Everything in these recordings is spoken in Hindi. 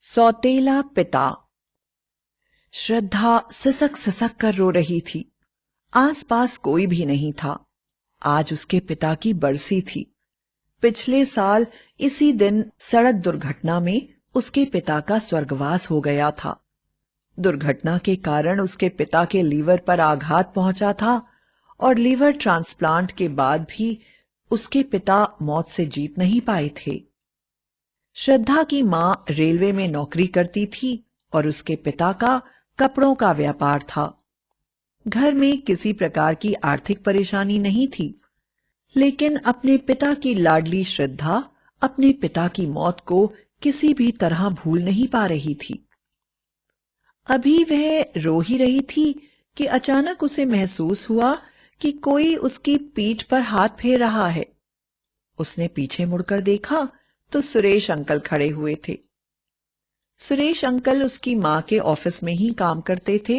सौतेला पिता। श्रद्धा सिसक सिसक कर रो रही थी। आसपास कोई भी नहीं था। आज उसके पिता की बरसी थी। पिछले साल इसी दिन सड़क दुर्घटना में उसके पिता का स्वर्गवास हो गया था। दुर्घटना के कारण उसके पिता के लीवर पर आघात पहुंचा था और लीवर ट्रांसप्लांट के बाद भी उसके पिता मौत से जीत नहीं पाए थे। श्रद्धा की मां रेलवे में नौकरी करती थी और उसके पिता का कपड़ों का व्यापार था। घर में किसी प्रकार की आर्थिक परेशानी नहीं थी, लेकिन अपने पिता की लाडली श्रद्धा अपने पिता की मौत को किसी भी तरह भूल नहीं पा रही थी। अभी वह रो ही रही थी कि अचानक उसे महसूस हुआ कि कोई उसकी पीठ पर हाथ फेर रहा है। उसने पीछे मुड़कर देखा तो सुरेश अंकल खड़े हुए थे। सुरेश अंकल उसकी मां के ऑफिस में ही काम करते थे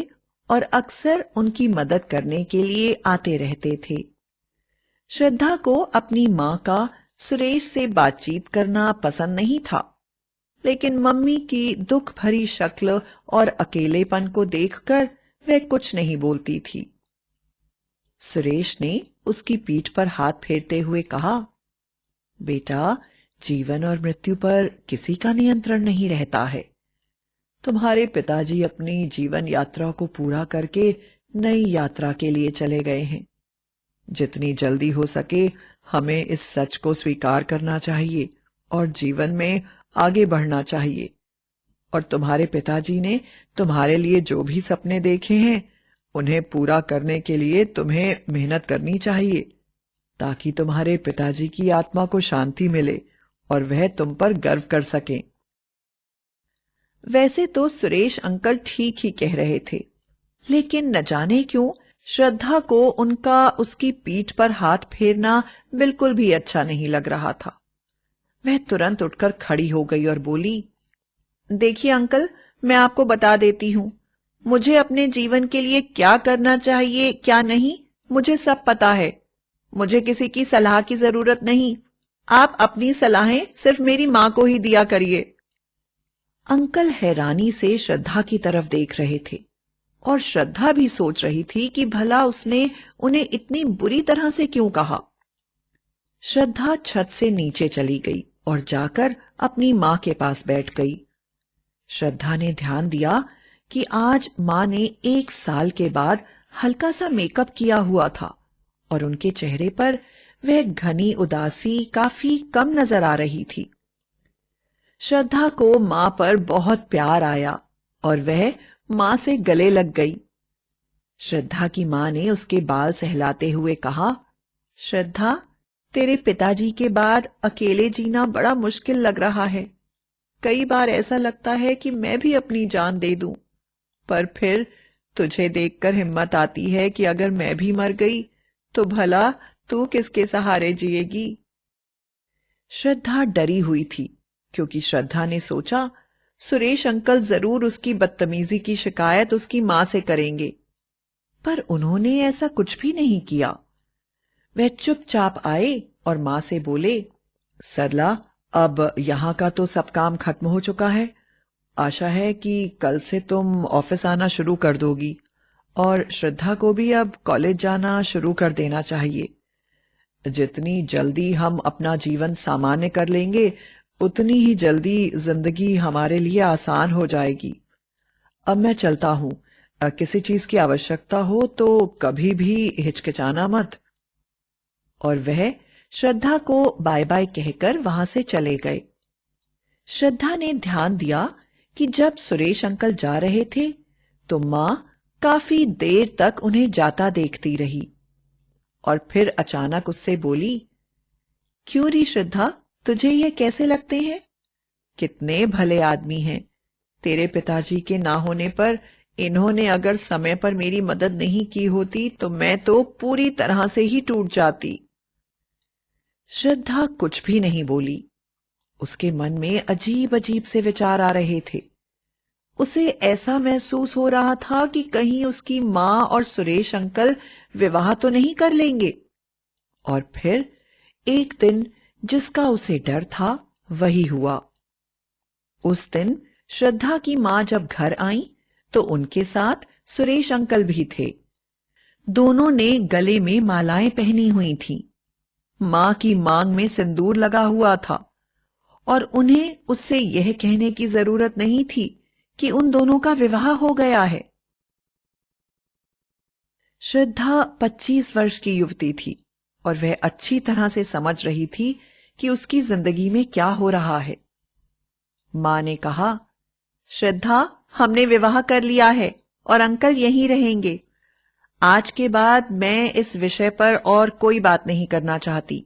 और अक्सर उनकी मदद करने के लिए आते रहते थे। श्रद्धा को अपनी मां का सुरेश से बातचीत करना पसंद नहीं था, लेकिन मम्मी की दुख भरी शक्ल और अकेलेपन को देखकर वह कुछ नहीं बोलती थी। सुरेश ने उसकी पीठ पर हाथ फेरते हुए कहा, बेटा, जीवन और मृत्यु पर किसी का नियंत्रण नहीं रहता है। तुम्हारे पिताजी अपनी जीवन यात्रा को पूरा करके नई यात्रा के लिए चले गए हैं। जितनी जल्दी हो सके हमें इस सच को स्वीकार करना चाहिए और जीवन में आगे बढ़ना चाहिए। और तुम्हारे पिताजी ने तुम्हारे लिए जो भी सपने देखे हैं उन्हें पूरा करने के लिए तुम्हें मेहनत करनी चाहिए, ताकि तुम्हारे पिताजी की आत्मा को शांति मिले और वह तुम पर गर्व कर सकें। वैसे तो सुरेश अंकल ठीक ही कह रहे थे, लेकिन न जाने क्यों श्रद्धा को उनका उसकी पीठ पर हाथ फेरना बिल्कुल भी अच्छा नहीं लग रहा था। वह तुरंत उठकर खड़ी हो गई और बोली, देखिए अंकल, मैं आपको बता देती हूं, मुझे अपने जीवन के लिए क्या करना चाहिए क्या नहीं, मुझे सब पता है। मुझे किसी की सलाह की जरूरत नहीं। आप अपनी सलाहें सिर्फ मेरी मां को ही दिया करिए। अंकल हैरानी से श्रद्धा की तरफ देख रहे थे और श्रद्धा भी सोच रही थी कि भला उसने उन्हें इतनी बुरी तरह से क्यों कहा। श्रद्धा छत से नीचे चली गई और जाकर अपनी मां के पास बैठ गई। श्रद्धा ने ध्यान दिया कि आज मां ने 1 साल के बाद हल्का सा मेकअप किया हुआ था और उनके चेहरे पर वह घनी उदासी काफी कम नजर आ रही थी। श्रद्धा को मां पर बहुत प्यार आया और वह मां से गले लग गई। श्रद्धा की मां ने उसके बाल सहलाते हुए कहा, श्रद्धा, तेरे पिताजी के बाद अकेले जीना बड़ा मुश्किल लग रहा है। कई बार ऐसा लगता है कि मैं भी अपनी जान दे दूं, पर फिर तुझे देखकर हिम्मत आती है कि अगर मैं भी मर गई तो भला तू किसके सहारे जिएगी। श्रद्धा डरी हुई थी, क्योंकि श्रद्धा ने सोचा सुरेश अंकल जरूर उसकी बदतमीजी की शिकायत उसकी मां से करेंगे, पर उन्होंने ऐसा कुछ भी नहीं किया। वह चुपचाप आए और मां से बोले, सरला, अब यहां का तो सब काम खत्म हो चुका है। आशा है कि कल से तुम ऑफिस आना शुरू कर दोगी और श्रद्धा को भी अब कॉलेज जाना शुरू कर देना चाहिए। जितनी जल्दी हम अपना जीवन सामान्य कर लेंगे उतनी ही जल्दी जिंदगी हमारे लिए आसान हो जाएगी। अब मैं चलता हूं। किसी चीज की आवश्यकता हो तो कभी भी हिचकिचाना मत। और वह श्रद्धा को बाय बाय कहकर वहां से चले गए। श्रद्धा ने ध्यान दिया कि जब सुरेश अंकल जा रहे थे तो मां काफी देर तक उन्हें जाता देखती रही और फिर अचानक उससे बोली, क्यों री श्रद्धा, तुझे ये कैसे लगते हैं? कितने भले आदमी हैं। तेरे पिताजी के ना होने पर इन्होंने अगर समय पर मेरी मदद नहीं की होती तो मैं तो पूरी तरह से ही टूट जाती। श्रद्धा कुछ भी नहीं बोली। उसके मन में अजीब अजीब से विचार आ रहे थे। उसे ऐसा महसूस हो रहा था कि कहीं उसकी मां और सुरेश अंकल विवाह तो नहीं कर लेंगे। और फिर एक दिन जिसका उसे डर था वही हुआ। उस दिन श्रद्धा की मां जब घर आई तो उनके साथ सुरेश अंकल भी थे। दोनों ने गले में मालाएं पहनी हुई थीं। मां की मांग में सिंदूर लगा हुआ था और उन्हें उससे यह कहने की जरूरत नहीं थी कि उन दोनों का विवाह हो गया है। श्रद्धा 25 वर्ष की युवती थी और वह अच्छी तरह से समझ रही थी कि उसकी जिंदगी में क्या हो रहा है। मां ने कहा, श्रद्धा, हमने विवाह कर लिया है और अंकल यहीं रहेंगे। आज के बाद मैं इस विषय पर और कोई बात नहीं करना चाहती।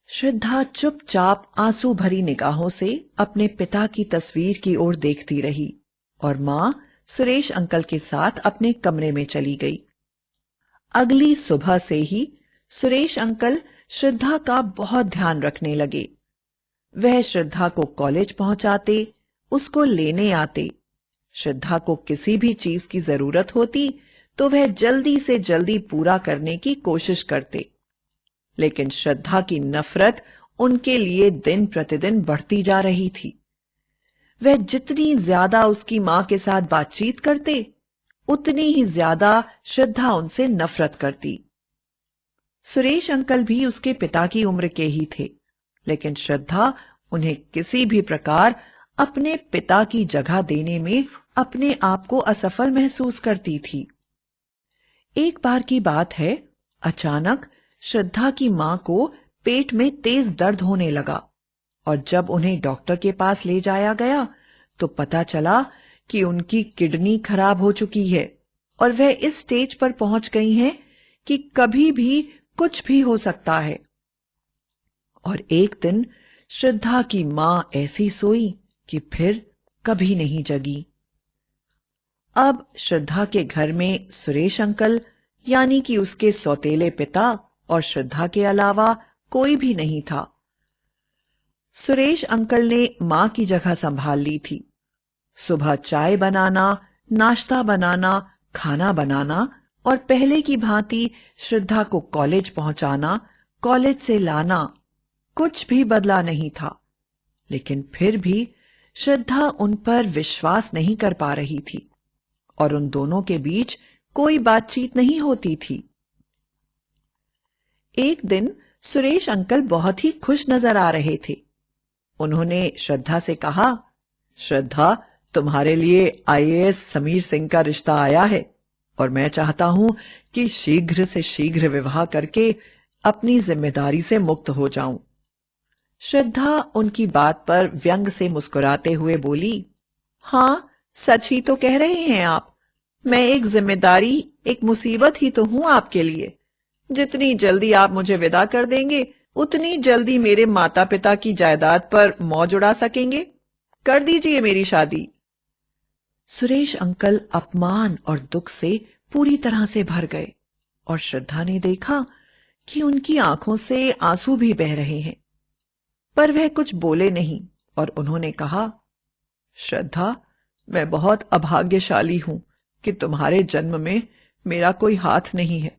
श्रद्धा चुपचाप आंसू भरी निगाहों से अपने पिता की तस्वीर की ओर देखती रही और मां सुरेश अंकल के साथ अपने कमरे में चली गई। अगली सुबह से ही सुरेश अंकल श्रद्धा का बहुत ध्यान रखने लगे। वह श्रद्धा को कॉलेज पहुंचाते, उसको लेने आते। श्रद्धा को किसी भी चीज की जरूरत होती तो वह जल्दी से जल्दी पूरा करने की कोशिश करते। लेकिन श्रद्धा की नफरत उनके लिए दिन प्रतिदिन बढ़ती जा रही थी। वह जितनी ज्यादा उसकी मां के साथ बातचीत करते, उतनी ही ज्यादा श्रद्धा उनसे नफरत करती। सुरेश अंकल भी उसके पिता की उम्र के ही थे, लेकिन श्रद्धा उन्हें किसी भी प्रकार अपने पिता की जगह देने में अपने आप को असफल महसूस करती थी। एक बार की बात है, अचानक श्रद्धा की मां को पेट में तेज दर्द होने लगा और जब उन्हें डॉक्टर के पास ले जाया गया तो पता चला कि उनकी किडनी खराब हो चुकी है और वह इस स्टेज पर पहुंच गई हैं कि कभी भी कुछ भी हो सकता है। और एक दिन श्रद्धा की मां ऐसी सोई कि फिर कभी नहीं जगी। अब श्रद्धा के घर में सुरेश अंकल यानी कि उसके सौतेले पिता और श्रद्धा के अलावा कोई भी नहीं था। सुरेश अंकल ने मां की जगह संभाल ली थी। सुबह चाय बनाना, नाश्ता बनाना, खाना बनाना और पहले की भांति श्रद्धा को कॉलेज पहुंचाना, कॉलेज से लाना, कुछ भी बदला नहीं था। लेकिन फिर भी श्रद्धा उन पर विश्वास नहीं कर पा रही थी और उन दोनों के बीच कोई बातचीत नहीं होती थी। एक दिन सुरेश अंकल बहुत ही खुश नजर आ रहे थे। उन्होंने श्रद्धा से कहा, श्रद्धा, तुम्हारे लिए आईएएस समीर सिंह का रिश्ता आया है और मैं चाहता हूं कि शीघ्र से शीघ्र विवाह करके अपनी जिम्मेदारी से मुक्त हो जाऊं। श्रद्धा उनकी बात पर व्यंग से मुस्कुराते हुए बोली, हां, सच ही तो कह रहे हैं आप। मैं एक जिम्मेदारी, एक मुसीबत ही तो हूं आपके लिए। जितनी जल्दी आप मुझे विदा कर देंगे उतनी जल्दी मेरे माता पिता की जायदाद पर मौज उड़ा सकेंगे। कर दीजिए मेरी शादी। सुरेश अंकल अपमान और दुख से पूरी तरह से भर गए और श्रद्धा ने देखा कि उनकी आंखों से आंसू भी बह रहे हैं, पर वह कुछ बोले नहीं और उन्होंने कहा, श्रद्धा, मैं बहुत अभाग्यशाली हूं कि तुम्हारे जन्म में मेरा कोई हाथ नहीं है,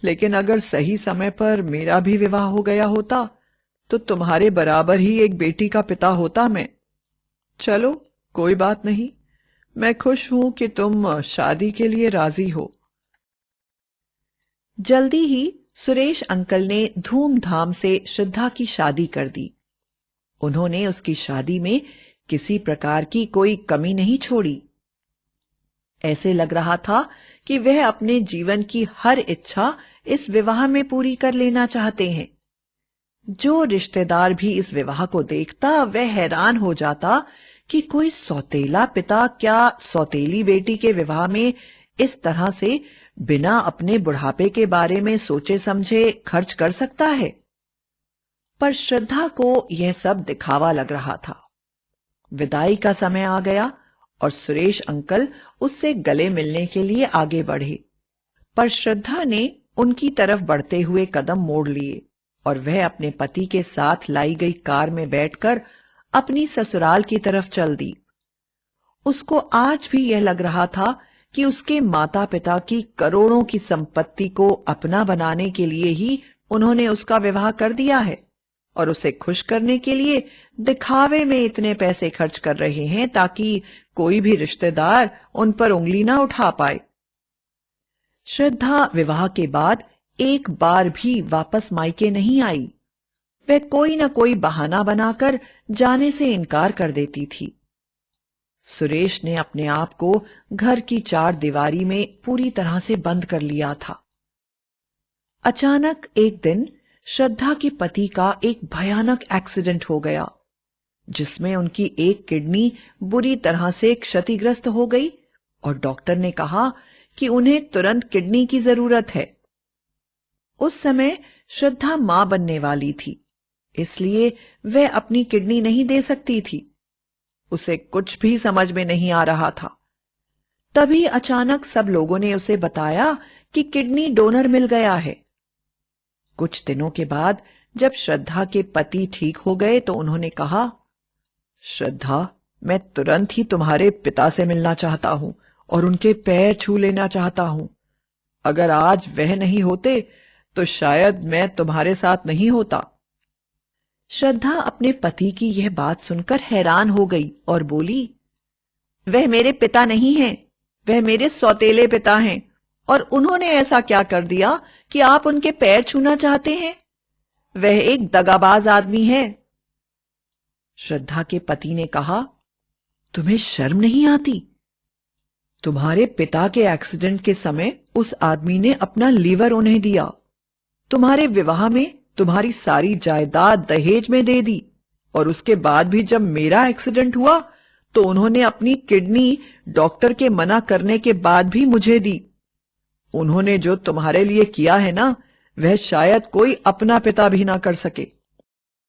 लेकिन अगर सही समय पर मेरा भी विवाह हो गया होता तो तुम्हारे बराबर ही एक बेटी का पिता होता मैं। चलो, कोई बात नहीं, मैं खुश हूं कि तुम शादी के लिए राजी हो। जल्दी ही सुरेश अंकल ने धूमधाम से श्रद्धा की शादी कर दी। उन्होंने उसकी शादी में किसी प्रकार की कोई कमी नहीं छोड़ी। ऐसे लग रहा था कि वह अपने जीवन की हर इच्छा इस विवाह में पूरी कर लेना चाहते हैं। जो रिश्तेदार भी इस विवाह को देखता वह हैरान हो जाता कि कोई सौतेला पिता क्या सौतेली बेटी के विवाह में इस तरह से बिना अपने बुढ़ापे के बारे में सोचे समझे खर्च कर सकता है। पर श्रद्धा को यह सब दिखावा लग रहा था। विदाई का समय आ गया और सुरेश अंकल उससे गले मिलने के लिए आगे बढ़े, पर श्रद्धा ने उनकी तरफ बढ़ते हुए कदम मोड़ लिए और वह अपने पति के साथ लाई गई कार में बैठकर अपनी ससुराल की तरफ चल दी। उसको आज भी यह लग रहा था कि उसके माता पिता की करोड़ों की संपत्ति को अपना बनाने के लिए ही उन्होंने उसका विवाह कर दिया है और उसे खुश करने के लिए दिखावे में इतने पैसे खर्च कर रहे हैं ताकि कोई भी रिश्तेदार उन पर उंगली ना उठा पाए। श्रद्धा विवाह के बाद एक बार भी वापस मायके नहीं आई। वह कोई न कोई बहाना बनाकर जाने से इनकार कर देती थी। सुरेश ने अपने आप को घर की चार दीवारी में पूरी तरह से बंद कर लिया था। अचानक एक दिन श्रद्धा के पति का एक भयानक एक्सीडेंट हो गया, जिसमें उनकी एक किडनी बुरी तरह से क्षतिग्रस्त हो गई और डॉक्टर ने कहा कि उन्हें तुरंत किडनी की जरूरत है। उस समय श्रद्धा मां बनने वाली थी, इसलिए वह अपनी किडनी नहीं दे सकती थी। उसे कुछ भी समझ में नहीं आ रहा था। तभी अचानक सब लोगों ने उसे बताया कि किडनी डोनर मिल गया है। कुछ दिनों के बाद जब श्रद्धा के पति ठीक हो गए तो उन्होंने कहा, श्रद्धा, मैं तुरंत ही तुम्हारे पिता से मिलना चाहता हूं और उनके पैर छू लेना चाहता हूं। अगर आज वह नहीं होते तो शायद मैं तुम्हारे साथ नहीं होता। श्रद्धा अपने पति की यह बात सुनकर हैरान हो गई और बोली, वह मेरे पिता नहीं हैं, वह मेरे सौतेले पिता हैं और उन्होंने ऐसा क्या कर दिया कि आप उनके पैर छूना चाहते हैं? वह एक दगाबाज आदमी है। श्रद्धा के पति ने कहा, तुम्हें शर्म नहीं आती? तुम्हारे पिता के एक्सीडेंट के समय उस आदमी ने अपना लीवर उन्हें दिया। तुम्हारे विवाह में तुम्हारी सारी जायदाद दहेज में दे दी और उसके बाद भी जब मेरा एक्सीडेंट हुआ तो उन्होंने अपनी किडनी डॉक्टर के मना करने के बाद भी मुझे दी। उन्होंने जो तुम्हारे लिए किया है ना, वह शायद कोई अपना पिता भी ना कर सके।